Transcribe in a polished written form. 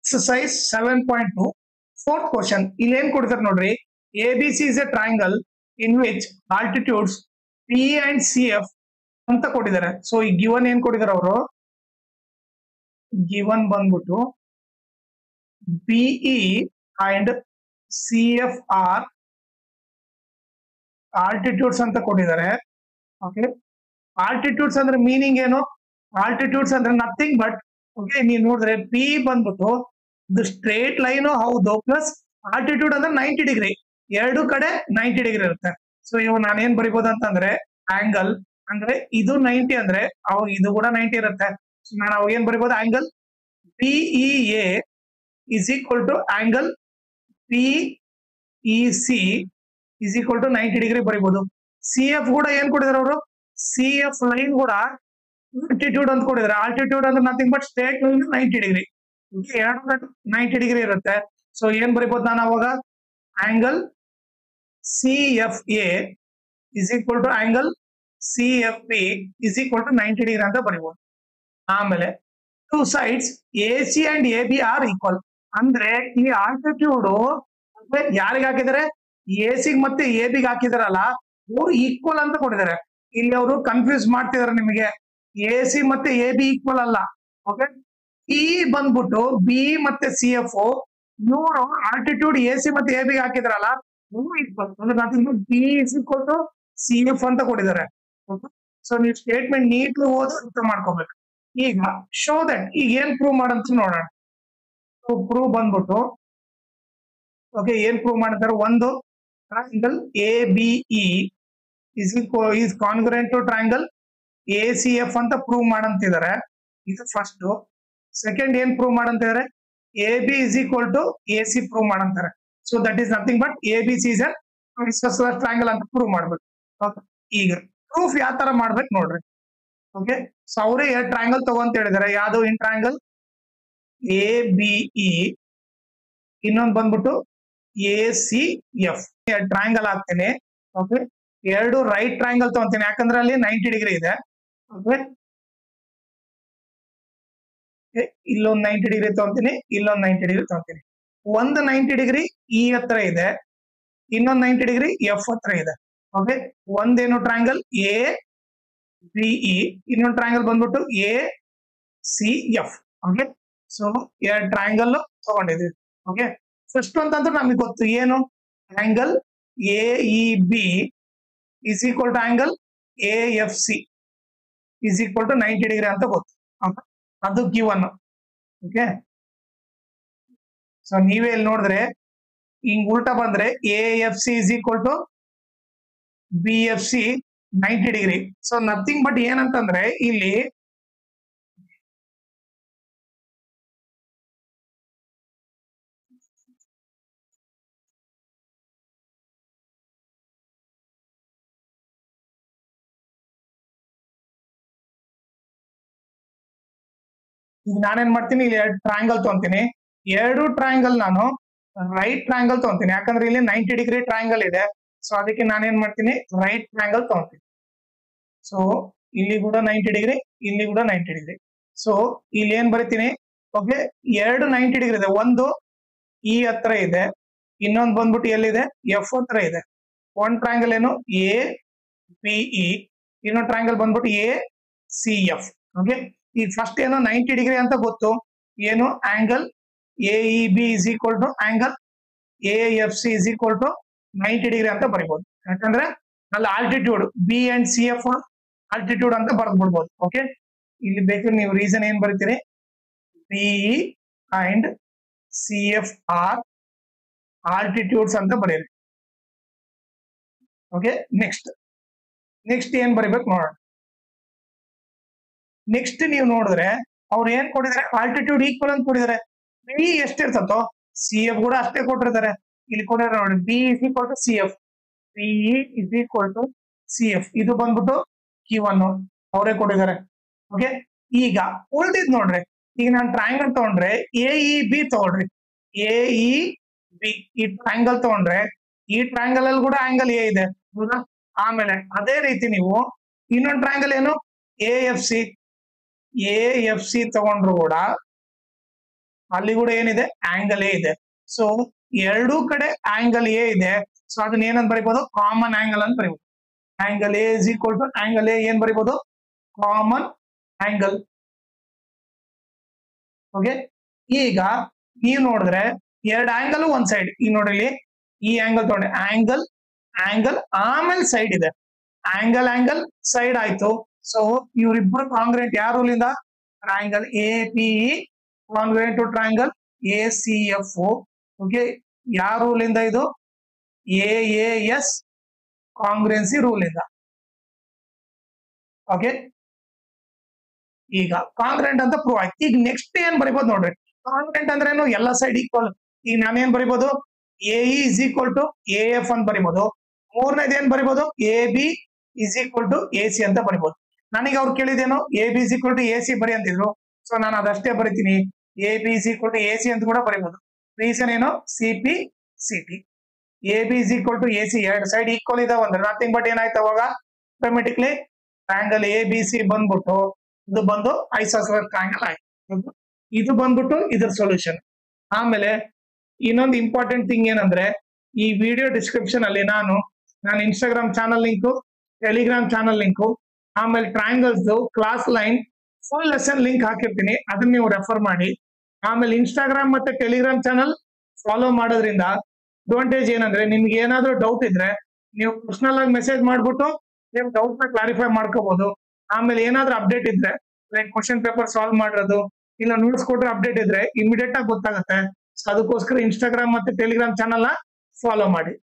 Exercise 7.2 fourth question. ಇಲ್ಲಿ ಏನ್ ಕೊಡ್ತಾರೆ ನೋಡ್ರಿ, ABC is a triangle in which altitudes P and CF ಅಂತ ಕೊಟ್ಟಿದ್ದಾರೆ. ಸೊ ಈ ಗಿವನ್ ಏನ್ ಕೊಟ್ಟಿದ್ದಾರೆ ಅವರು, ಗಿವನ್ ಬಂದ್ಬಿಟ್ಟು BE and CF are altitudes ಅಂತ ಕೊಟ್ಟಿದ್ದಾರೆ. ಓಕೆ, ಆಲ್ಟಿಟ್ಯೂಡ್ಸ್ ಅಂದ್ರೆ ಮೀನಿಂಗ್ ಏನು? ಆಲ್ಟಿಟ್ಯೂಡ್ಸ್ ಅಂದ್ರೆ ನಥಿಂಗ್ ಬಟ್, ಓಕೆ, ನೀವು ನೋಡಿದ್ರೆ ಪಿ ಬಂದ್ಬಿಟ್ಟು ಇದು ಸ್ಟ್ರೇಟ್ ಲೈನ್ ಹೌದು, ಪ್ಲಸ್ ಆಲ್ಟಿಟ್ಯೂಡ್ ಅಂದ್ರೆ 90 ಡಿಗ್ರಿ, ಎರಡು ಕಡೆ 90 ಡಿಗ್ರಿ ಇರುತ್ತೆ. ಸೊ ಇವು ನಾನೇನ್ ಬರಿಬಹುದು ಅಂತಂದ್ರೆ ಆಂಗಲ್ ಅಂದ್ರೆ ಇದು 90 ಅಂದ್ರೆ ಅವಾಗ ಇದು ಕೂಡ 90 ಇರುತ್ತೆ. ಸೊ ನಾನು ಅವಾಗ ಏನ್ ಬರಿಬಹುದು, angle PEA is equal to angle PEC is equal to 90 degree ಬರಿಬಹುದು. CF ಕೂಡ ಏನ್ ಕೊಟ್ಟಿದ್ದಾರೆ ಅವರು, CF ಲೈನ್ ಕೂಡ ಆಲ್ಟಿಟ್ಯೂಡ್ ಅಂತ ಕೊಟ್ಟಿದ್ದಾರೆ. ಆಲ್ಟಿಟ್ಯೂಡ್ ಅಂದ್ರೆ nothing but straight line 90 degree, ಎರಡು 90 ಡಿಗ್ರಿ ಇರುತ್ತೆ. ಸೊ ಏನ್ ಬರಿಬಹುದು ನಾನು ಅವಾಗ, angle CFA is equal to angle CFB is equal to 90 degree ಅಂತ ಬರಿಬಹುದು. ಆಮೇಲೆ two sides AC and AB are equal ಅಂದ್ರೆ ಈ ಆಲ್ಟಿಟ್ಯೂಡ್ ಯಾರಿಗೆ ಹಾಕಿದ್ದಾರೆ, AC ಮತ್ತೆ AB ಗೆ ಹಾಕಿದಾರಲ್ಲ, ಅವ್ರು ಈಕ್ವಲ್ ಅಂತ ಕೊಟ್ಟಿದ್ದಾರೆ. ಇಲ್ಲಿ ಅವರು ಕನ್ಫ್ಯೂಸ್ ಮಾಡ್ತಿದಾರೆ ನಿಮಗೆ, AC ಮತ್ತೆ AB ಈಕ್ವಲ್ ಅಲ್ಲ. ಓಕೆ, ಈ ಬಂದ್ಬಿಟ್ಟು ಬಿ ಮತ್ತೆ CF ಇವರು ಆಲ್ಟಿಟ್ಯೂಡ್ AC ಮತ್ತೆ AB ಗೆ ಹಾಕಿದಾರಲ್ಲ, ಇವರು ಈಕ್ವಲ್ ಅಂದ್ರೆ B is equal to CF ಅಂತ ಕೊಟ್ಟಿದ್ದಾರೆ. ಸೊ ನೀವು ಸ್ಟೇಟ್ಮೆಂಟ್ ನೀಟ್ಲಿ ಓದಿ ಅರ್ಥ ಮಾಡ್ಕೋಬೇಕು. ಈಗ ಶೋ ದಟ್, ಈಗ ಏನ್ ಪ್ರೂವ್ ಮಾಡಂತ ನೋಡೋಣ. ಪ್ರೂವ್ ಬಂದ್ಬಿಟ್ಟು, ಓಕೆ, ಏನ್ ಪ್ರೂವ್ ಮಾಡ್ತಾರೆ, ಒಂದು triangle ABE is congruent to triangle ACF ಅಂತ ಪ್ರೂವ್ ಮಾಡಂತಿದ್ದಾರೆ. ಇದು ಫಸ್ಟ್. ಸೆಕೆಂಡ್ ಏನ್ ಪ್ರೂವ್ ಮಾಡಂತಿದ್ದಾರೆ, AB is equal to AC prove ಮಾಡಂತಾರೆ. So that is nothing but ABC is a isosceles triangle ಅಂತ ಪ್ರೂವ್ ಮಾಡ್ಬೇಕು. ಓಕೆ, ಈಗ ಪ್ರೂಫ್ ಯಾವ ತರ ಮಾಡ್ಬೇಕು ನೋಡ್ರಿ. ಓಕೆ, ಸೊ ಅವರೇ ಎರಡು ಟ್ರಯಾಂಗಲ್ ತಗೊಂತ ಹೇಳಿದಾರೆ. ಯಾವ್ದು ಇನ್ ಟ್ರಯಾಂಗಲ್ ABE, ಇನ್ನೊಂದು ಬಂದ್ಬಿಟ್ಟು ACF. ಎರಡು ಟ್ರಯಾಂಗಲ್ ಹಾಕ್ತೇನೆ. ಓಕೆ, ಎರಡು ರೈಟ್ ಟ್ರಯಾಂಗಲ್ ತಗೊಂತೀನಿ, ಯಾಕಂದ್ರೆ ಅಲ್ಲಿ 90 ಡಿಗ್ರಿ ಇದೆ. ಓಕೆ, ಇಲ್ಲೊಂದು 90 ಡಿಗ್ರಿ ತಗೊಂತೀನಿ, ಇಲ್ಲೊಂದು 90 ಡಿಗ್ರಿ ತಗೊಂತೀನಿ. ಒಂದು 90 ಡಿಗ್ರಿ ಈ ಹತ್ರ ಇದೆ, ಇನ್ನೊಂದು 90 ಡಿಗ್ರಿ F ಹತ್ರ ಇದೆ. ಓಕೆ, ಒಂದೇನು ಟ್ರಯಾಂಗಲ್ ABE, ಇನ್ನೊಂದು ಟ್ರಯಾಂಗಲ್ ಬಂದ್ಬಿಟ್ಟು ACF. ಓಕೆ, ಸೊ ಎರಡು ಟ್ರಯಾಂಗಲ್ ತಗೊಂಡಿದ್ವಿ. ಓಕೆ, ಫಸ್ಟ್ ಅಂತಂದ್ರೆ ನಮಗೆ ಗೊತ್ತು ಏನು, angle AEB is equal to angle AFC is equal to 90 degree ಅಂತ ಗೊತ್ತು. ಅದು ಗಿವನ್. ಓಕೆ, ಸೊ ನೀವೇ ಇಲ್ಲಿ ನೋಡಿದ್ರೆ ಹಿಂಗ್ ಉಲ್ಟಾ ಬಂದ್ರೆ AFC is equal to BFC 90 degree. So nothing but ಏನಂತಂದ್ರೆ ಇಲ್ಲಿ ಈಗ ನಾನೇನ್ ಮಾಡ್ತೀನಿ, ಇಲ್ಲಿ ಎರಡು ಟ್ರಯಾಂಗಲ್ ತಗೊಂತೀನಿ, ಎರಡು ಟ್ರಯಾಂಗಲ್ ನಾನು ರೈಟ್ ಟ್ರಯಾಂಗಲ್ ತಗೊಂತೀನಿ, ಯಾಕಂದ್ರೆ ಇಲ್ಲಿ 90 ಡಿಗ್ರಿ ಟ್ರಯಾಂಗಲ್ ಇದೆ. ಸೊ ಅದಕ್ಕೆ ನಾನೇನ್ ಮಾಡ್ತೀನಿ, ರೈಟ್ ಟ್ರಯಾಂಗಲ್ ತಗೊಂತೀನಿ. ಸೊ ಇಲ್ಲಿ ಕೂಡ 90 ಡಿಗ್ರಿ, ಇಲ್ಲಿ ಕೂಡ 90 ಡಿಗ್ರಿ. ಸೊ ಇಲ್ಲಿ ಏನ್ ಬರಿತೀನಿ, ಓಕೆ, ಎರಡು 90 ಡಿಗ್ರಿ ಇದೆ, ಒಂದು ಈ ಹತ್ರ ಇದೆ, ಇನ್ನೊಂದು ಬಂದ್ಬಿಟ್ಟು ಎಲ್ಲಿದೆ, F ಹತ್ರ ಇದೆ. ಒಂದ್ ಟ್ರಯಾಂಗಲ್ ಏನು ABE, ಇನ್ನೊಂದು ಟ್ರಯಾಂಗಲ್ ಬಂದ್ಬಿಟ್ಟು ACF. ಓಕೆ, ಈ ಫಸ್ಟ್ ಏನು 90 ಡಿಗ್ರಿ ಅಂತ ಗೊತ್ತು, ಏನು angle AEB is equal to angle AFC is equal to 90 degree ಅಂತ ಬರಿಬಹುದು. ಯಾಕಂದ್ರೆ ಅಲ್ಲಿ altitude B and CF altitude ಅಂತ ಬರ್ದ್ಬಿಡ್ಬೋದು. ಓಕೆ, ಇಲ್ಲಿ ಬೇಕಾದ್ರೆ ನೀವು ರೀಸನ್ ಏನ್ ಬರೀತೀರಿ, BE and CF are altitudes ಅಂತ ಬರೀರಿ. ಓಕೆ, ನೆಕ್ಸ್ಟ್ ಏನ್ ಬರಿಬೇಕು ನೋಡೋಣ. ನೆಕ್ಸ್ಟ್ ನೀವು ನೋಡಿದ್ರೆ ಅವ್ರು ಏನ್ ಕೊಟ್ಟಿದ್ದಾರೆ, ಆಲ್ಟಿಟ್ಯೂಡ್ ಈಕ್ವಲ್ ಅಂತ ಕೊಟ್ಟಿದ್ದಾರೆ. B ಎಷ್ಟಿರ್ತೋ CF ಕೂಡ ಅಷ್ಟೇ ಕೊಟ್ಟಿರ್ತಾರೆ. ಇಲ್ಲಿ ಕೊಟ್ಟಿದ್ದಾರೆ ನೋಡಿ, B is equal to CF, BE is equal to CF. ಇದು ಬಂದ್ಬಿಟ್ಟು ಗಿವನ್ ಅವರೇ ಕೊಟ್ಟಿದ್ದಾರೆ. ಓಕೆ, ಈಗ ಉಳಿದಿದ್ ನೋಡ್ರಿ, ಈಗ ನಾನು ಟ್ರಯಾಂಗಲ್ ತಗೊಂಡ್ರೆ AEB ತಗೊಳ್ರಿ, AEB ಈ ಟ್ರಯಾಂಗಲ್ ತಗೊಂಡ್ರೆ ಈ ಟ್ರಯಾಂಗಲ್ ಅಲ್ಲಿ ಕೂಡ ಆಂಗಲ್ A ಇದೆ, ಹೌದಾ? ಆಮೇಲೆ ಅದೇ ರೀತಿ ನೀವು ಇನ್ನೊಂದು ಟ್ರಯಾಂಗಲ್ ಏನು AFC ತಗೊಂಡ್ರು ಕೂಡ ಅಲ್ಲಿ ಕೂಡ ಏನಿದೆ ಆಂಗಲ್ ಎ ಇದೆ. ಸೊ ಎರಡೂ ಕಡೆ ಆಂಗಲ್ ಎ ಇದೆ. ಸೊ ಅದನ್ನ ಏನಂತ ಬರೀಬಹುದು, ಕಾಮನ್ ಆಂಗಲ್ ಅಂತ ಬರೀಬಹುದು. Angle A is equal to angle A ಏನ್ ಬರೀಬಹುದು, ಕಾಮನ್ ಆಂಗಲ್. ಓಕೆ, ಈಗ ನೀವು ನೋಡಿದ್ರೆ ಎರಡು ಆಂಗಲ್ ಒಂದ್ ಸೈಡ್, ಈಗ ನೋಡ್ರಿ ಈ ಆಂಗಲ್ ತಗೊಂಡೆ, ಆಂಗಲ್ ಆಂಗಲ್ ಆಮೇಲೆ ಸೈಡ್ ಇದೆ, ಆಂಗಲ್ ಆಂಗಲ್ ಸೈಡ್ ಆಯ್ತು. ಸೊ ಇವರಿಬ್ರು ಕಾಂಗ್ರೆಂಟ್ ಯಾವ ರೂಲ್ ಇಂದ, triangle A P congruent to triangle A C F. Okay, ಯಾವ ರೂಲ್ ಇಂದ ಇದು, ಎ ಎಸ್ ಕಾಂಗ್ರೆನ್ಸಿ ರೂಲ್ ಇಂದ. ಓಕೆ, ಈಗ ಕಾಂಗ್ರೆಂಟ್ ಅಂತ ಪ್ರೂವ್ ಆಯ್ತು. ಈಗ ನೆಕ್ಸ್ಟ್ ಏನ್ ಬರಿಬಹುದು ನೋಡ್ರಿ, ಕಾಂಗ್ರೆಂಟ್ ಅಂದ್ರೆ ಏನು, ಎಲ್ಲ ಸೈಡ್ ಈಕ್ವಲ್. ಈಗ ನಾನೇನ್ ಬರಿಬಹುದು, A is equal to A F ಅಂತ ಬರಿಬಹುದು. ಮೂರನೇದು ಏನ್ ಬರಿಬಹುದು, A B is equal to A C ಅಂತ ಬರಿಬಹುದು. ನನಗೆ ಅವ್ರು ಕೇಳಿದೇನು, A B is equal to A C ಬರಿ ಅಂತಿದ್ರು. ಸೊ ನಾನು ಅದಷ್ಟೇ ಬರಿತೀನಿ, A B is equal to A C ಅಂತ ಕೂಡ ಬರಿಬಹುದು. ರೀಸನ್ ಏನು, C P C T. A B is equal to A C, ಎರಡು ಸೈಡ್ ಈಕ್ವಲ್ ಇದಾವ ಅಂದ್ರೆ ನಥಿಂಗ್ ಬಟ್ ಏನಾಯ್ತು ಅವಾಗ, automatically triangle A B C ಬಂದ್ಬಿಟ್ಟು ಇದು ಬಂದು ಐಸೋಸೆಲೆಸ್ ಟ್ರಯಾಂಗಲ್ ಆಯ್ತು. ಇದು ಬಂದ್ಬಿಟ್ಟು ಇದ್ರ ಸೊಲ್ಯೂಷನ್. ಆಮೇಲೆ ಇನ್ನೊಂದು ಇಂಪಾರ್ಟೆಂಟ್ ಥಿಂಗ್ ಏನಂದ್ರೆ, ಈ ವಿಡಿಯೋ ಡಿಸ್ಕ್ರಿಪ್ಷನ್ ಅಲ್ಲಿ ನಾನು Instagram channel link, Telegram channel link, ಆಮೇಲೆ triangles class line full lesson link ಹಾಕಿರ್ತೀನಿ, ಅದನ್ನ ನೀವು ರೆಫರ್ ಮಾಡಿ. ಆಮೇಲೆ ಇನ್ಸ್ಟಾಗ್ರಾಮ್ ಮತ್ತೆ ಟೆಲಿಗ್ರಾಮ್ ಚಾನಲ್ ಫಾಲೋ ಮಾಡೋದ್ರಿಂದ ಅಡ್ವಾಂಟೇಜ್ ಏನಂದ್ರೆ, ನಿಮ್ಗೆ ಏನಾದ್ರೂ ಡೌಟ್ ಇದ್ರೆ ನೀವು ಪರ್ಸನಲ್ ಆಗಿ ಮೆಸೇಜ್ ಮಾಡ್ಬಿಟ್ಟು ನಿಮ್ ಡೌಟ್ ನ ಕ್ಲಾರಿಫೈ ಮಾಡ್ಕೋಬಹುದು. ಆಮೇಲೆ ಏನಾದ್ರೂ ಅಪ್ಡೇಟ್ ಇದ್ರೆ, ಲೈಕ್ ಕ್ವಶನ್ ಪೇಪರ್ ಸಾಲ್ವ್ ಮಾಡಿರೋದು ಇಲ್ಲ ನೋಟ್ಸ್ ಕೊಟ್ರೆ ಅಪ್ಡೇಟ್ ಇದ್ರೆ ಇಮಿಡಿಯೇಟ್ ಆಗಿ ಗೊತ್ತಾಗುತ್ತೆ. ಸೊ ಅದಕ್ಕೋಸ್ಕರ ಇನ್ಸ್ಟಾಗ್ರಾಮ್ ಮತ್ತೆ ಟೆಲಿಗ್ರಾಮ್ ಚಾನಲ್ ನ ಫಾಲೋ ಮಾಡಿ.